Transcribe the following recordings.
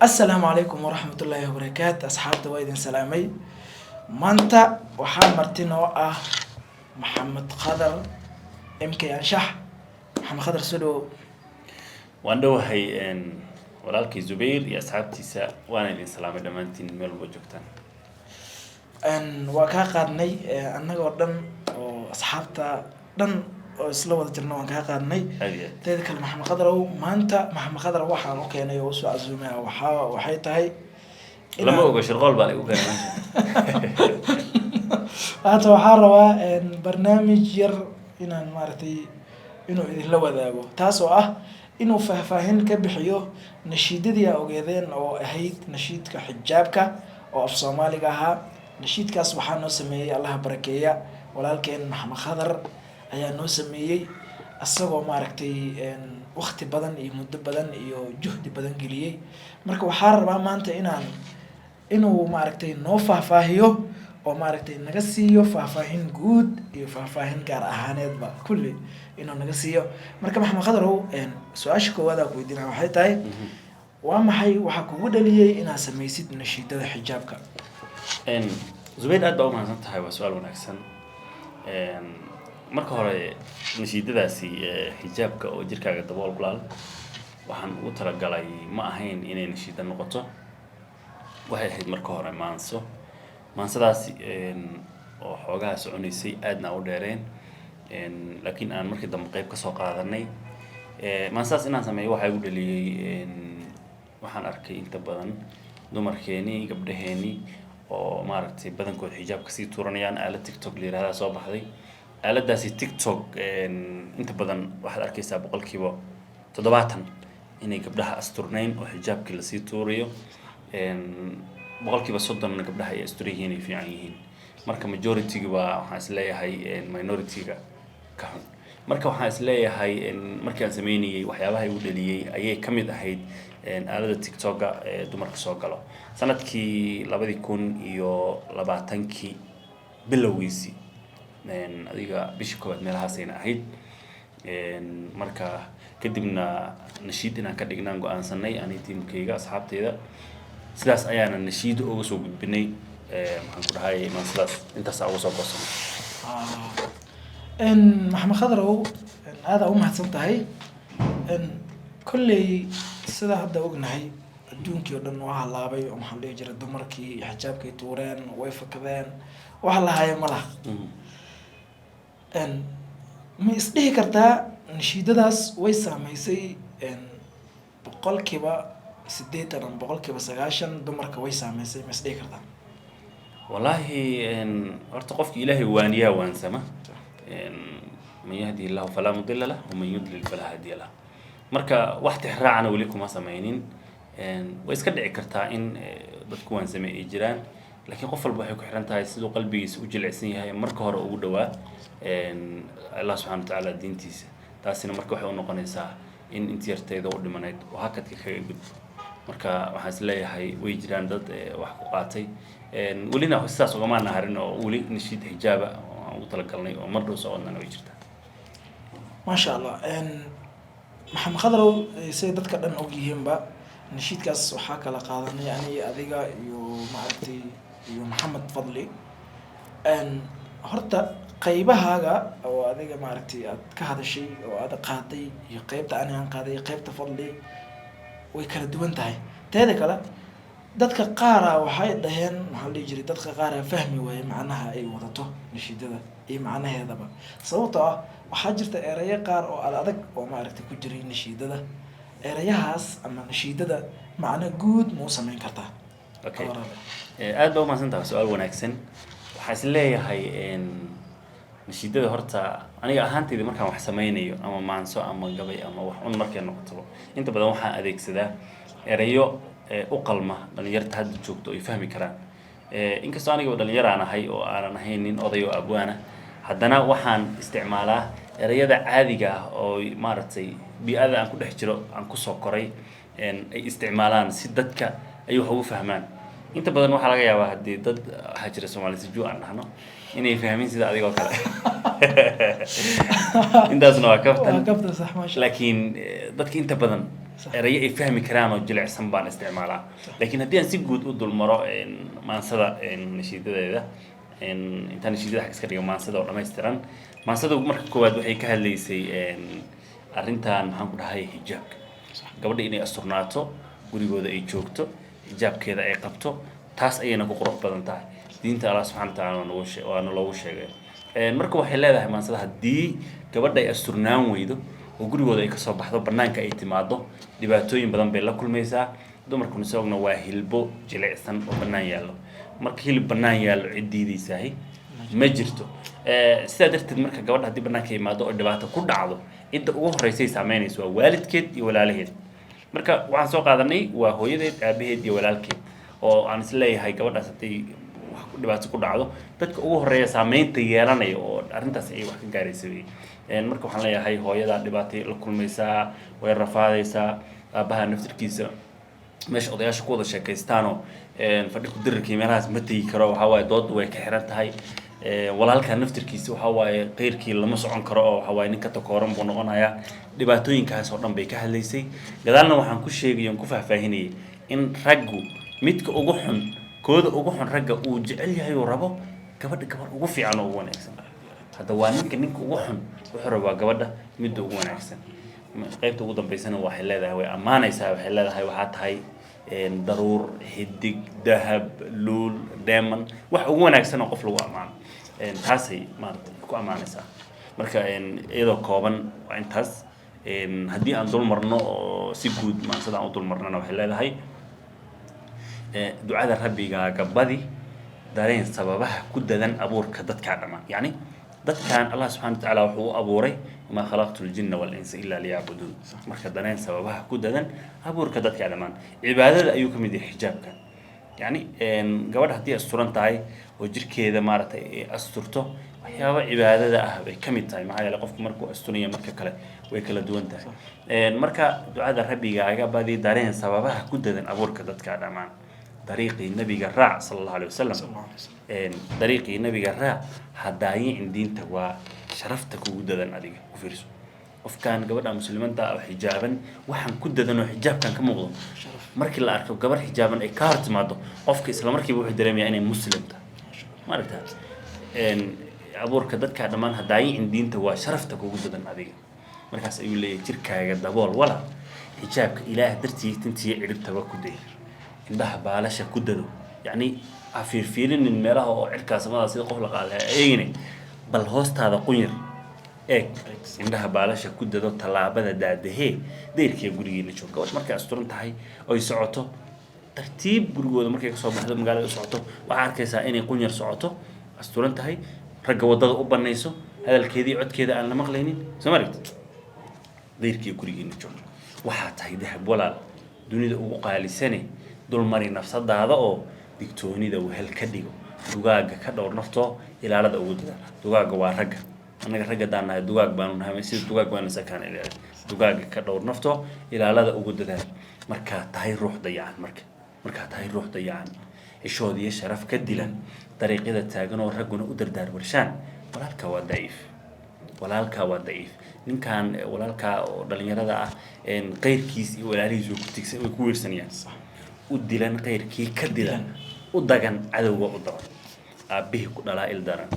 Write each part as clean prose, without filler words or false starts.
السلام عليكم ورحمة الله وبركاته أصحاب دوائد سلامي مانتا وحال مرتين محمد خضر إمكي أنشح محمد خضر سلو وعنده هي إن ولكن زبير يا أصحابتي وأنا اللي سلام دمانتين ميل وجوكتان أن وكا قادني أنا قدام أصحابتا دن سلو وذكرنا وكا قادني تذكر محمد خضر ومانتا محمد خضر وحنا وكينا يوسف عزومة وحيتهاي لما هو شغال بالي وكان هذا وحارة إن برنامج ير إن مارتي إنه إذا لو ذاقو تاسو إنه فاهين كبحيو نشيد دي أو جذين أو هيد نشيد كحجابك أو أفصامالي كها نشيد كسبحانه سميه الله بركية ولكن محمد خضر أيا نو سميه أصله مارتي إن وقت بدن يمد بدن جهد بدن قليل مركو حارة ما أنت إنه مارتي نو فاهيو oo maaragtay naga siiyo faahfaahin guud iyo faahfaahin gaar ahaaneed ba kulli inuu naga siiyo marka maxamed khadarow su'aasha koowaad aan ku weydiinaa waxay tahay waa maxay waxa kugu dhaliyay inaad samaysid nashiidada xijaabka zubayr aad baa u mahadsan tahay waa su'aal wanaagsan marka hore nashiidadaasi xijaabka oo jirkaaga dabool gulaal waxaan ugu talagalay ma ahayn inay nashiida noqoto waxay ahayd marka hore maanso maansadaas oo xoogaha soconaysay aadna u dheereen laakiin aan markii dambe qayb ka soo qaadanay maansadaas inaan sameeyo waxa igu dhaliyay waxaan arkay inta badan dumarkeeni gabdhaheeni oo maaragtay badankood xijaabka sii tuuranayaan aalad TikTok la yiraahdo soo baxday aaladaasi TikTok inta badan waxaad arkaysaa boqolkiiba 70 inay gabdhaha asturnayn oo xijaabkii la sii tuurayo boqolkiiba 30 gabdhaha ay asturiyihiin ay fiican yihiin marka majority-ga waxaan isleeyahay minority-ga ka xun marka waxaan isleeyahay markii aan sameynayay waxyaabaha igu dhaliyay ayay kamid ahayd aalada TikTok-ga ee dumarka soo galo sanadkii 2020 bilowgiisii adiga bishii koowaad meelahaas ayna ahayd marka kadibna nashiid inaan ka dhignaan go'aansanay ani tiimkayga asxaabteyda sidaas ayaana nashiid uga soo gudbinay maxaan ku dhahay maansidaas intaas uga soo goosanay maxamed khadarow aad u mahadsan tahay kulley sida hadda ognahay adduunkii oo dhan waa halaabay oo maxaan dhihi jiray dumarkii xijaabkay tuureen way fakadeen wax la hayo ma laha ma isdhihi kartaa nashiidadaas way saamaysay boqolkiiba 80 boqolkiiba 90 dumarka way saamaysay ma isdhihi kartaa wallahi horta qofki ilaahay waaniyaa waansama man yahdi Allah fala mudilla lahu wa man yudlil fala hadiya lahu marka wax tixraacana wali kuma sameeynin way iska dhici kartaa in dadku waansame ay jiraan laakiin qof walba waxay ku xiran tahay sidoo qalbigiisa u jilicsan yahay marka hore ugu dhawaa Allah subhanahu wa ta'ala diintiisa taasina marka waxay u noqonaysaa in intiyarteeda u dhimanayd oo hakadka kaga gudbo marka waxaan isleeyahay way jiraan dad wax ku qaatay walina sidaas uga maana harin oo wali nashiid xijaaba oo ugu talagalnay oo mar dhow soo wadnana way jirtaa ma sha Allah maxamed khadarow say dadka dhan og yihiinba nashiidkaas waxa kala qaadanay ani adiga iyo maaragtay iyo maxamed fadli horta qaybahaaga oo adiga maaragtay aad ka hadashay oo aad qaaday iyo qaybta aan qaaday qaybta fadli way kala duwan tahay teeda kale dadka qaar waxay dhaheen maxaa la jiray dadka qaar fahmi waayay macnaha ay wadato nashiidada iyo macnaheedaba sababtoo ah waxaa jirta erayo qaar oo adag oo maaragtay ku jiray nashiidada erayahaas ama nashiidada macna guud ma u sameyn kartaa okay aad baa u mahadsantahay su'aal wanaagsan waxaan isleeyahay nashiidada horta aniga ahaantayda markaan wax sameynayo ama maanso ama gabay ama wax un markay noqoto inta badan waxaan adeegsadaa erayo u qalma dhalinyarta hadda joogto ay fahmi karaan inkastoo aniga dhalinyar aan ahay oo aanan ahayn nin oday oo abwaana haddana waxaan isticmaalaa erayada caadiga ah oo maaragtay bi'ada aan ku dhex jiro aan ku soo koray ay isticmaalaan si dadka ay wax ugu fahmaan inta badan waxaa laga yaabaa haddii dad waxaa jira Soomaali si juu aan dhahno inay fahmin sida adiga oo kale intaasna waa kaftan صح ما شاء الله laakiin dadka inta badan erayo ay fahmi karaan oo jilicsan baan isticmaalaa laakiin haddii aan si guud u dulmaro maansada nashiidadeeda intaan nashiidada xag iska dhigo maansada oo dhammaystiran maansada marka koowaad waxay ka hadlaysay arrintan maxaan ku dhahay xijaabka gabadha inay asturnaato gurigooda ay joogto xijaabkeeda ay qabto taas ayayna ku qurux badan tahay diinta Allah subhanahu wa ta'ala waana loogu sheegay marka waxay leedahay maansada haddii gabadha ay asturnaan weydo oo gurigooda ay ka soo baxdo banaanka ay timaado dhibaatooyin badan bay la kulmaysaa dumarkuna isaguna waa hilbo jilicsan oo banaan yaallo marka hilib banaan yaallo cidiidaysahay ma jirto sidaa darteed marka gabadha haddii banaanka imaado oo dhibaato ku dhacdo cidda ugu horeysay saameynayso waa waalidkeed iyo walaalaheed marka waxaan soo qaadanay waa hooyadeed aabaheed iyo walaalkeed oo aan is leeyahay gabadhaas haddii dhibaato ku dhacdo dadka ugu horeeya saameynta yeelanaya oo arrintaas ay wax ka gaaraysa marka waxaan leeyahay hooyada dhibaato la kulmaysaa way rafaadaysaa aabaha naftirkiisa meesha odayaasha ku wada sheekaystaanoo fadhi ku dirirkii meelahaas ma tegi karo waxaa waaye dooda way ka xiran tahay walaalka naftirkiisa waxaa waaye qeyrkii lama socon karo oo waxaa waaye ninka takooran buu noqonayaa dhibaatooyinkaas oo dhan bay ka hadlaysay gadaalna waxaan ku sheegay oon ku faahfaahinayay in raggu midka ugu xun kooda ugu xun ragga uu jecel yahay oo rabo gabadha gabar ugu fiican oo ugu wanaagsan hadda waa ninka ugu xun wuxuu rabaa gabadha midda ugu wanaagsan qaybta ugu dambeysana waxay leedahay way ammaanaysaa waxay leedahay waxaa tahay daruur xidig dahab luul diamond wax ugu wanaagsan oo qof lagu ammaano taasay maaragtay ku ammaanaysaa marka iyadoo kooban waa intaas haddii aan dul marno oo si guud maansada aan u dul marnana waxay leedahay ducada rabbigaaga badi dareen sababaha ku dadan abuurka dadka dhamaan yani dadkan Allah subhanahu wa ta'ala wuxuu abuuray ma khalaqtul jinna wal insa illa liya'budun marka dareen sababaha ku dadan abuurka dadka dhamaan cibaadada ayuu kamid yahay xijaabka yani gabadha hadii asturan tahay oo jirkeeda maartay asturto waxyaaba cibaadada ah bay kamid tahay maxaa yeelay qofku markuu asturiyo marka kale way kala duwan tahay marka ducada rabbigaaga badi dareen sababaha ku dadan abuurka dadka dhamaan طريقي النبي الرع صلى الله عليه وسلم طريقي النبي الرع هدايين دين توا شرفتك وجددا أديك وفرسو وفكان قبل مسلمان تا حجابا وحن كددا وحجاب كان كموضوع مركي لا أركب قبل حجابا أي كارت ماضو قفك إسلام مركي بوحد دريم يعني مسلم تا ما رتها أبور كدت كعدمان هدايين دين توا شرفتك وجددا أديك مركز يقول لي تركا دبول ولا حجابك إله درتي تنتي عرب توكدي indhaha baalasha ku dado yani afiirfiirin meelaha oo cirkaasamada sida qof la qaaday eegine bal hoostaada qunyar eeg indhaha baalasha ku dado talaabada daadahe deerkii gurigeena jooga gabadh markay asturan tahay oo ay socoto tartiib gurigooda markay ka soo baxdo magaalada socoto waxa arkaysaa inay qunyar socoto asturan tahay ragga wadada u banayso hadalkeedii codkeeda aan la maqlaynin Soomaaliyeed deerkii gurigeena jooga waxa tahay dahab walaal dunida ugu qaalisanay dulmari nafsadaada oo digtoonida wehel ka dhigo dugaaga ka dhowr nafto ilaalada ugu dada dugaaga waa ragga anaga ragga daanahay dugaag baanu nahay sida dugaag baan sakaan ilaalay dugaaga ka dhowr nafto ilaalada ugu dada marka tahay ruux dayacan marka tahay ruux dayacan ishoodiyo sharaf ka dilan dariiqada taagan oo ragguna u dardaar warshaan walaalka waa daciif ninkan walaalka oo dhalinyarada ah qeyrkiis iyo walaalihiisu ku tigsan way ku weersanayaan ودلان غير كي كدلان ودغان عدوغا ودبر ابيه كدلا ال داران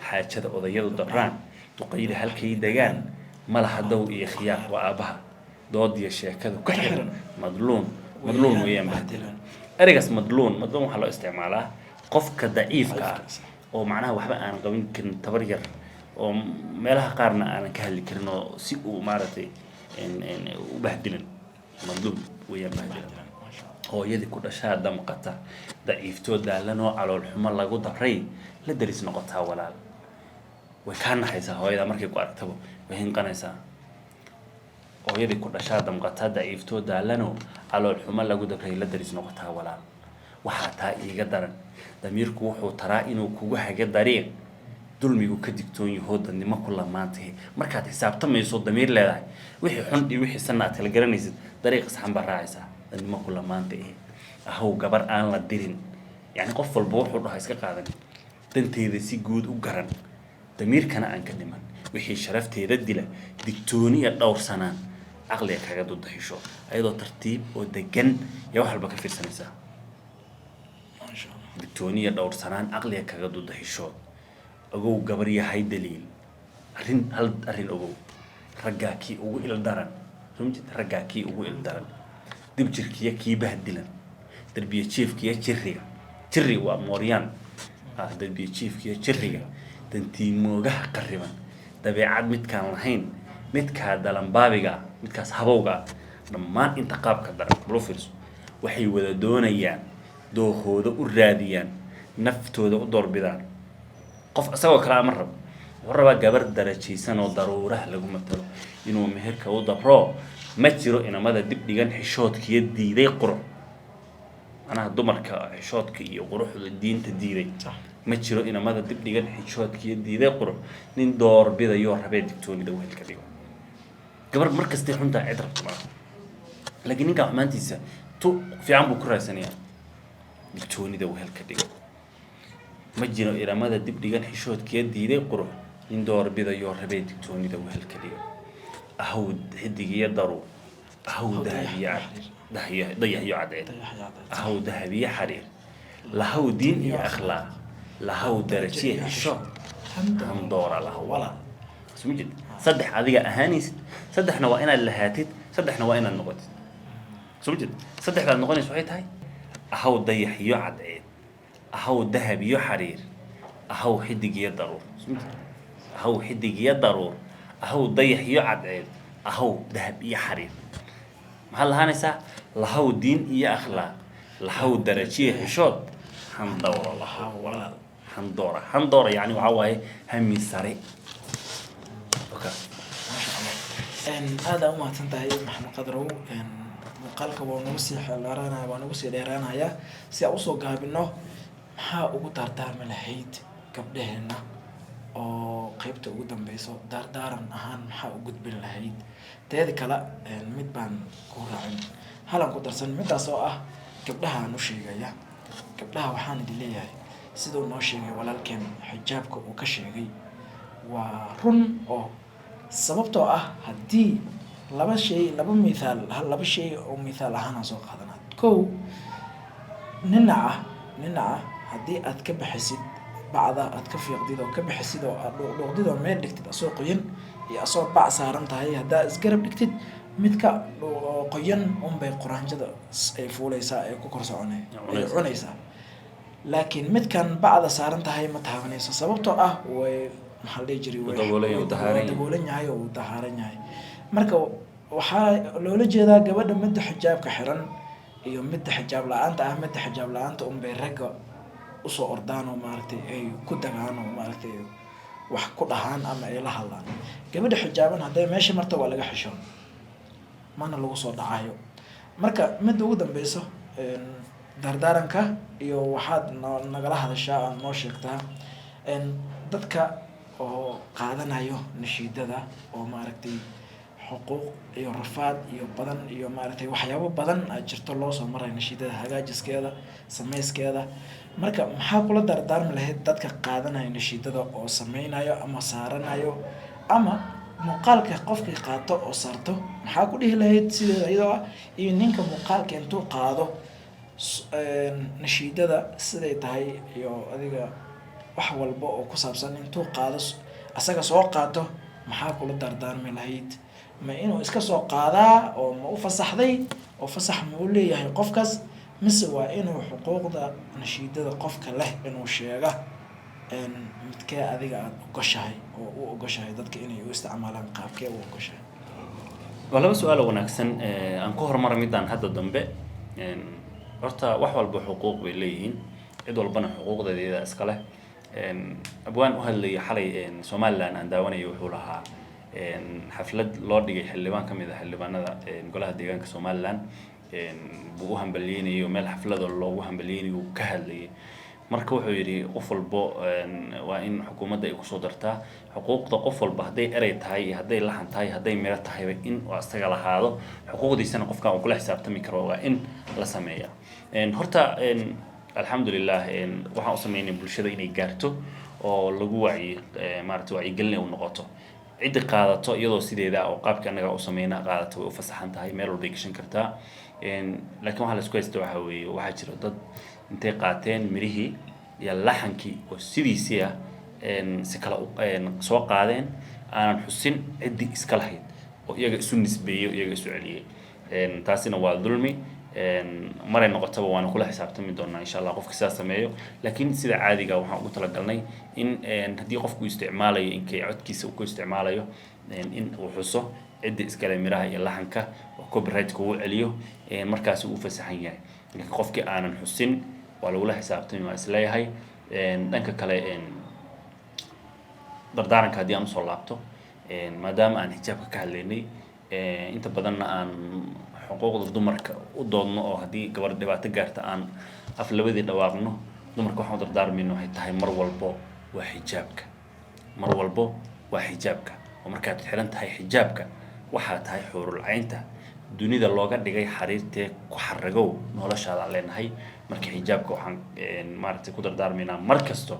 حاجده odayadu dabraan duqayli halkay dagaan malaha daw iyo khiyaar waa abaha doodiya sheekada ku xiran madluun weeyaan bahdilan erigas madluun waxa loo isticmaalaa qofka daciifka oo macnaha waxba aan qabin karin tabar yar oo meelaha qaarna aan ka hadli karin oo si uu maartay u bahdilan madluun weeyaan bahdilan hooyadii ku dhashaa damqata daciiftoo daalanoo calool xumo lagu dabray la daris noqotaa walaal way ka naxaysaa hooyada markay ku aragtaba way hinqanaysaa hooyadii ku dhashaa damqata daciiftoo daalanoo calool xumo lagu dabray la daris noqotaa walaal waxaa taa iiga daran damiirku wuxuu taraa inuu kugu haga dariiq dulmigu ka digtoon yahay dadnimo ku lamaantay markaad xisaabtamayso damiir leedahay wixii xun iyo wixii sanaad kala garanaysid dariiq saxan baa raacaysaa dadnimo ku lamaantay ahaw gabar aan la dirin yani qof walba wuxuu dhahay iska qaadan danteeda si guud u garan damiirkana aan ka dhiman wixii sharafteeda dila digtooniya dhowrsanaan aqliga kaga dudahisho ayadoo tartiib oo degan yaa wax walba ka fiirsanaysaa maasha allah digtooniya dhowrsanaan aqliga kaga dudahisho ogow gabar yahay daliil hal arrin ogow raggaa kii ugu ildaran rumjid raggaa kii ugu ildaran dib jirkiya kii bahdilan darbiya jiifkiya jirriga waa mooryaan darbiya jiifkiya jirriga dantiimoogaha qarriban dabeecad midkaan lahayn midkaa dalanbaabiga midkaas habowga dhammaan inta qaabka daran balo fiirso waxay wada doonayaan dookooda u raadiyaan naftooda u doorbidaan qof isagoo kale ama rabo wuxuu rabaa gabar darajaysan oo daruuraha lagu matalo inuu meherka u dabro ma jiro inamada dib dhigan xishoodkiyo diiday qurux manaha dumarka xishoodka iyo quruxda diinta diiday ma jiro inamada dib dhigan xishoodkiyo diiday qurux nin doorbidayo rabee digtoonida wehelka dhigo gabar markastay xuntaa cid rabto malaha laakiin ninkaa xumaantiisa tu fiican buu ku raadsanayaa digtoonida wehelka dhigo ma jiro iramada dib dhigan xishoodkiyo diiday qurux nin doorbidayo rabee digtoonida wehelka dhigo ahaw xidigiyo daruur ahaw dayaxyo cadceed ahaw dahabiye xariir lahaw diin iyo akhlaaq lahaw darajiye xisho handoora lahaw walaal isma jid saddex adiga ahaanaysid saddexna waa inaad lahaatid saddexna waa inaad noqotid isma jid saddexdaad noqonaysa waxay tahay ahaw dayaxyo cadceed ahaw dahabiyo xariir ahaw xidigiyo daruur isma jid ahaw xidigiyo daruur ahaw dayaxyo cadceed ahaw dahab iyo xariir maxaad lahaanaysaa lahaw diin iyo akhlaaq lahaw darajiye xishood handowra lahaw walaal handoora yani waxaa waaye hami sare aada u mahadsan tahay maxamed qadrow muuqaalka waa nagu sii xeelaaranaya waa nagu sii dheeraanayaa si aan usoo gaabino maxaa ugu daardaarmi lahayd gabdhaheena oo qaybta ugu dambeyso daardaaran ahaan maxaa u gudbin lahayd teeda kale mid baan ku raacin halan ku darsan midaas oo ah gabdhahaan u sheegaya gabdhaha waxaan idin leeyahay siduu noo sheegay walaalkeen xijaabka uu ka sheegay waa run oo sababtoo ah haddii laba shay oo mithaal ahaanaan soo qaadanaa kow ninaca haddii aad ka bixisid bacda aad ka fiiqdid oo ka bixisid oo aad dhuuqdid oo meel dhigtid asoo qoyan iyo asoo bac saaran tahay haddaa isgarab dhigtid midka qoyan unbay quraanjada ay fuulaysaa ee ku kor soconay ay cunaysaa laakiin midkan bacda saaran tahay ma taabanayso sababtoo ah way maxaa la dhihi jiray daboolan yahay oo uu dahaaran yahay marka waxaa loola jeedaa gabadha midda xijaabka xiran iyo midda xijaab la-aanta ah midda xijaab la-aanta unbay ragga usoo ordaan oo maaragtay ay ku dagaan oo maaragtay wax ku dhahaan ama ay la hadlaan gabadha xijaaban hadday meesha marta waa laga xishoon mana lagu soo dhacayo marka midda ugu dambeyso dardaaranka iyo waxaad nagala hadashaa aad noo sheegtaa dadka oo qaadanayo nashiidada oo maaragtay xuquuq iyo rafaad iyo badan iyo maaragtay waxyaabo badan aad jirto loo soo maray nashiidada hagaajiskeeda samayskeeda marka maxaa kula dardaarmi lahayd dadka qaadanaya nashiidada oo sameynayo ama saaranayo ama muuqaalka qofkii qaato oo saarto maxaa ku dhihi lahayd sideeda iyadoo ah iyo ninka muuqaalka intuu qaado nashiidada siday tahay iyo adiga wax walba oo ku saabsan intuu qaado asaga soo qaato maxaa kula dardaarmi lahayd ma inuu iska soo qaadaa oo ma u fasaxday oo fasax ma u leeyahay qofkaas mise waa inuu xuquuqda nashiidada qofka leh inuu sheega midkee adiga aada ogoshahay oo u ogoshahay dadka inay u isticmaalaan qaabkee u ogoshahay waa laba su-aal oo wanaagsan aan ku horumara midaan hadda dambe horta wax walba xuquuq bay leeyihiin cid walbana xuquuqdeeda iska leh abwaan u hadlayay xalay somaliland aan daawanayo wuxuu lahaa xaflad loo dhigay xildhibaan ka mid ah xildhibaanada golaha deegaanka somaliland buu u hambalyeynayay oo meel xaflada loogu hambalyeynayay uu ka hadlayay marka wuxuu yidhi qof walbo waa in xukuumadda ay kusoo dartaa xuquuqda qof walba hadday erey tahay iyo hadday lahan tahay hadday miro tahayba in uu asaga lahaado xuquuqdiisana qofka uu kula xisaabtami karo waa in la sameeya horta alxamdulilah waxaan u sameynay bulshada inay gaarto oo lagu wacyi maaragtay wacyigelin u noqoto ciddi qaadato iyadoo sideeda oo qaabka anaga u sameynaa qaadato way u fasaxan tahay meel walbay gashan kartaa laakiin waxaa la isku haysta waxaa weeye waxaa jira dad intay qaateen mirihii iyo laxankii oo sidiisii ah si kale soo qaadeen aanan xusin ciddii iska lahayd oo iyaga isu nisbeeyey oo iyaga isu celiyey taasina waa dulmi maray noqotaba waana kula xisaabtami doonaa insha allah qofka sidaas sameeyo laakiin sida caadiga waxaan ugu talagalnay in haddii qofku isticmaalayo inkay codkiisa uu ku isticmaalayo in uu xuso ciddii iskale miraha iyo laxanka oo copyright kugu celiyo markaasi uu fasaxan yahay laakiin qofkii aanan xusin waa lagula xisaabtami waa isleeyahay dhanka kale dardaaranka haddii aan usoo laabto maadaama aan xijaabka ka hadlaynay inta badanna aan xuquuqda dumarka u doodno oo haddii gabar dhibaato gaarta aan af labadii dhawaaqno dumarka waxaan u dardaarmayno waxay tahay mar walbo waa xijaabka mar walbo waa xijaabka oo markaad xiran tahay xijaabka waxaa tahay xuurul caynta dunida looga dhigay xariirtee ku xaragow noloshaada aan leenahay marka xijaabka waxaan maaragtay ku dardaarmaynaa mar kasto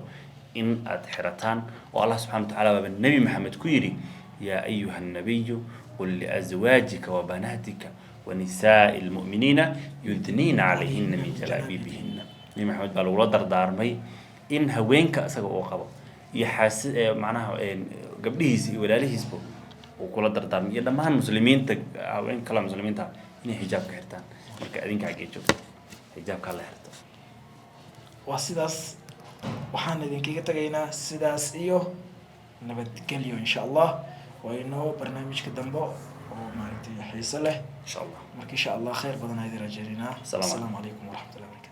in aad xirataan oo allah subxaana watacaala baaba nebi maxamed ku yidhi yaa ayuha nabiyu qul liazwaajika wa banaatika ونساء المؤمنين يدنين عليهن من جلابيبهن نبي محمد بقى لولا دردارمي إن هوينك أساق أوقبه يحس معناها قبليهس ولاليهس بو وكل دردارمي يلا ما المسلمين هوين كلام مسلمين تا إن حجاب كهرتان مركا أدين كعجيجو حجاب كله هرتان وسيداس وحنا دين كي تجينا سيداس إيوه نبتكليو إن شاء الله وإنه برنامج كدنبو ومارتي حيصله إن شاء الله إن شاء الله خير بدنا هذه رجالنا السلام عليكم ورحمة الله وبركاته.